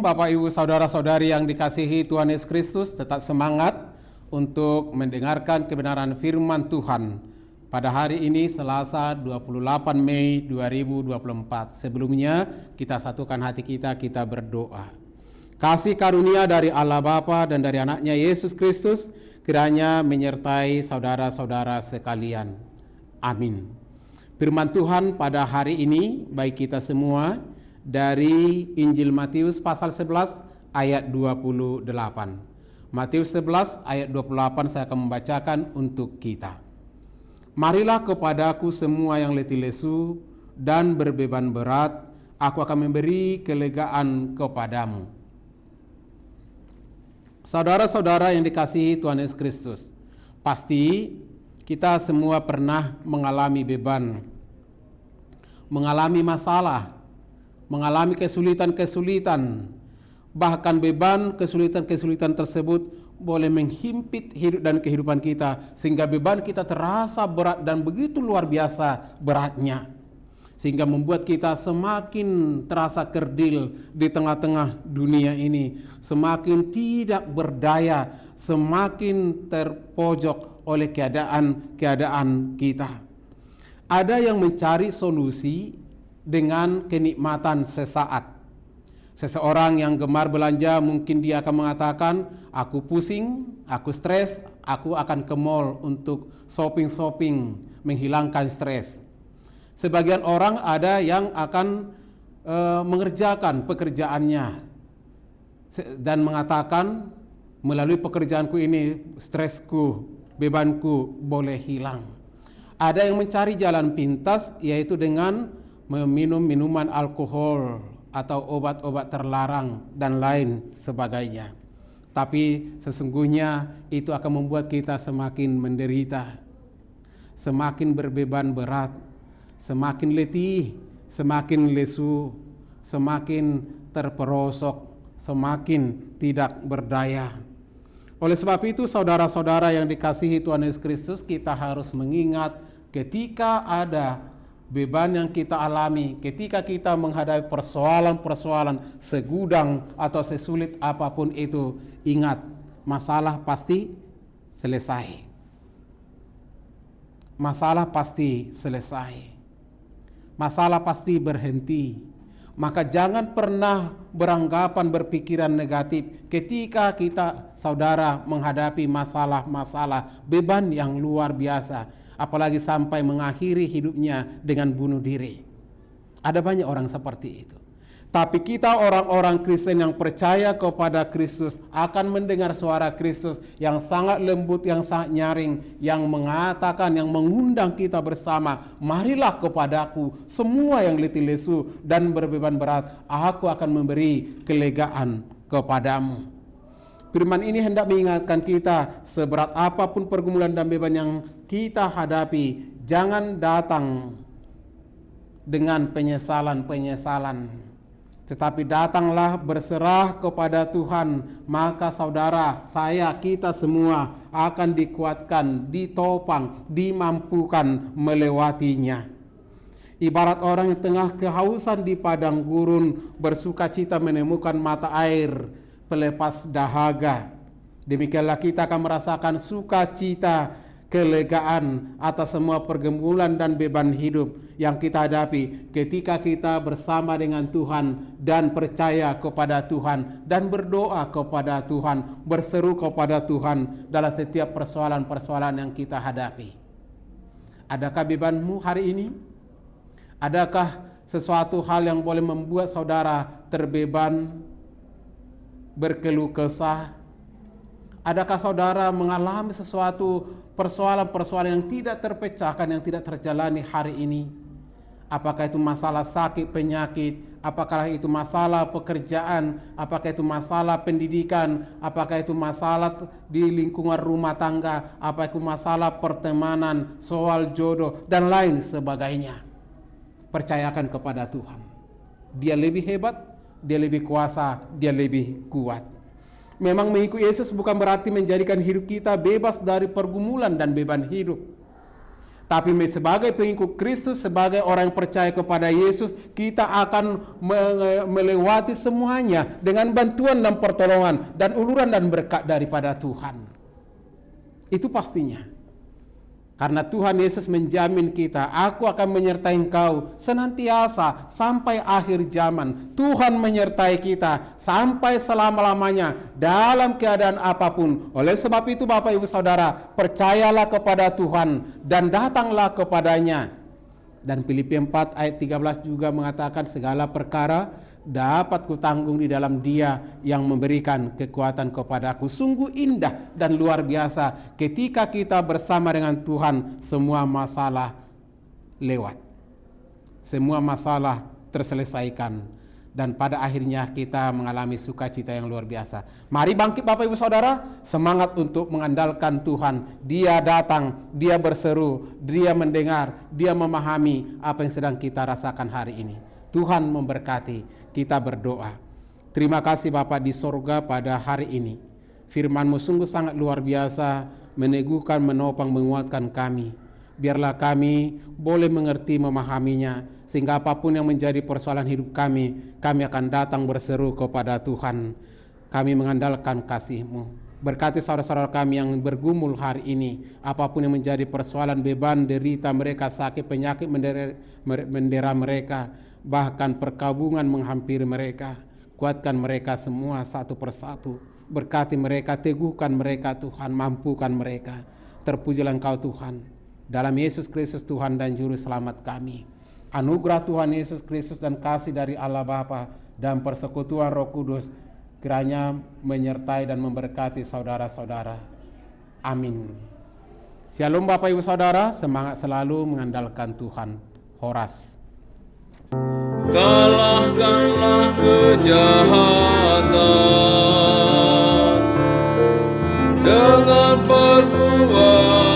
Bapak Ibu Saudara-saudari yang dikasihi Tuhan Yesus Kristus, tetap semangat untuk mendengarkan kebenaran firman Tuhan pada hari ini Selasa 28 Mei 2024. Sebelumnya kita satukan hati kita berdoa. Kasih karunia dari Allah Bapa dan dari anaknya Yesus Kristus kiranya menyertai saudara-saudara sekalian. Amin. Firman Tuhan pada hari ini baik kita semua dari Injil Matius pasal 11 ayat 28. Matius 11 ayat 28 saya akan membacakan untuk kita. Marilah kepadaku semua yang letih lesu dan berbeban berat, aku akan memberi kelegaan kepadamu. Saudara-saudara yang dikasihi Tuhan Yesus Kristus, pasti kita semua pernah mengalami beban, mengalami masalah, mengalami kesulitan-kesulitan. Bahkan beban, kesulitan-kesulitan tersebut boleh menghimpit hidup dan kehidupan kita, sehingga beban kita terasa berat dan begitu luar biasa beratnya, sehingga membuat kita semakin terasa kerdil di tengah-tengah dunia ini, semakin tidak berdaya, semakin terpojok oleh keadaan kita. Ada yang mencari solusi dengan kenikmatan sesaat. Seseorang yang gemar belanja mungkin dia akan mengatakan, aku pusing, aku stres, aku akan ke mall untuk shopping, menghilangkan stres. Sebagian orang ada yang akan mengerjakan pekerjaannya dan mengatakan, melalui pekerjaanku ini stresku, bebanku boleh hilang. Ada yang mencari jalan pintas, yaitu dengan meminum minuman alkohol atau obat-obat terlarang dan lain sebagainya. Tapi sesungguhnya itu akan membuat kita semakin menderita, semakin berbeban berat, semakin letih, semakin lesu, semakin terperosok, semakin tidak berdaya. Oleh sebab itu saudara-saudara yang dikasihi Tuhan Yesus Kristus, kita harus mengingat ketika ada beban yang kita alami, ketika kita menghadapi persoalan-persoalan segudang atau sesulit apapun itu, ingat, masalah pasti selesai. Masalah pasti selesai. Masalah pasti berhenti. Maka jangan pernah beranggapan berpikiran negatif ketika kita saudara menghadapi masalah-masalah beban yang luar biasa, apalagi sampai mengakhiri hidupnya dengan bunuh diri. Ada banyak orang seperti itu. Tapi kita orang-orang Kristen yang percaya kepada Kristus akan mendengar suara Kristus yang sangat lembut, yang sangat nyaring, yang mengatakan, yang mengundang kita bersama, marilah kepadaku semua yang letih lesu dan berbeban berat, aku akan memberi kelegaan kepadamu. Firman ini hendak mengingatkan kita, seberat apapun pergumulan dan beban yang kita hadapi, jangan datang dengan penyesalan-penyesalan. Tetapi datanglah berserah kepada Tuhan, maka saudara, saya, kita semua akan dikuatkan, ditopang, dimampukan melewatinya. Ibarat orang yang tengah kehausan di padang gurun, bersukacita menemukan mata air pelepas dahaga. Demikianlah kita akan merasakan sukacita, kelegaan atas semua pergumulan dan beban hidup yang kita hadapi ketika kita bersama dengan Tuhan dan percaya kepada Tuhan dan berdoa kepada Tuhan, berseru kepada Tuhan dalam setiap persoalan-persoalan yang kita hadapi. Adakah bebanmu hari ini? Adakah sesuatu hal yang boleh membuat saudara terbeban, berkeluh kesah? Adakah saudara mengalami sesuatu persoalan-persoalan yang tidak terpecahkan, yang tidak terjalani hari ini? Apakah itu masalah sakit, penyakit? Apakah itu masalah pekerjaan? Apakah itu masalah pendidikan? Apakah itu masalah di lingkungan rumah tangga? Apakah itu masalah pertemanan, soal jodoh, dan lain sebagainya? Percayakan kepada Tuhan. Dia lebih hebat, dia lebih kuasa, dia lebih kuat. Memang mengikuti Yesus bukan berarti menjadikan hidup kita bebas dari pergumulan dan beban hidup. Tapi sebagai pengikut Kristus, sebagai orang yang percaya kepada Yesus, kita akan melewati semuanya dengan bantuan dan pertolongan dan uluran dan berkat daripada Tuhan. Itu pastinya. Karena Tuhan Yesus menjamin kita, aku akan menyertai engkau senantiasa sampai akhir zaman. Tuhan menyertai kita sampai selama-lamanya dalam keadaan apapun. Oleh sebab itu Bapak Ibu Saudara, percayalah kepada Tuhan dan datanglah kepadanya. Dan Filipi 4 ayat 13 juga mengatakan segala perkara dapat kutanggung di dalam Dia yang memberikan kekuatan kepadaku. Sungguh indah dan luar biasa ketika kita bersama dengan Tuhan, semua masalah lewat. Semua masalah terselesaikan dan pada akhirnya kita mengalami sukacita yang luar biasa. Mari bangkit Bapak Ibu Saudara, semangat untuk mengandalkan Tuhan. Dia datang, Dia berseru, Dia mendengar, Dia memahami apa yang sedang kita rasakan hari ini. Tuhan memberkati. Kita berdoa. Terima kasih Bapak di sorga pada hari ini. Firman-Mu sungguh sangat luar biasa, meneguhkan, menopang, menguatkan kami. Biarlah kami boleh mengerti, memahaminya, sehingga apapun yang menjadi persoalan hidup kami akan datang berseru kepada Tuhan. Kami mengandalkan kasih-Mu. Berkati saudara-saudara kami yang bergumul hari ini, apapun yang menjadi persoalan, beban, derita mereka, sakit, penyakit mendera mereka, bahkan perkabungan menghampiri mereka. Kuatkan mereka semua satu persatu. Berkati mereka, teguhkan mereka Tuhan, mampukan mereka. Terpujilah Engkau Tuhan. Dalam Yesus Kristus Tuhan dan Juru Selamat kami. Anugerah Tuhan Yesus Kristus dan kasih dari Allah Bapa dan persekutuan Roh Kudus kiranya menyertai dan memberkati saudara-saudara. Amin. Shalom Bapak Ibu Saudara, semangat selalu mengandalkan Tuhan. Horas. Kalahkanlah kejahatan dengan perbuatan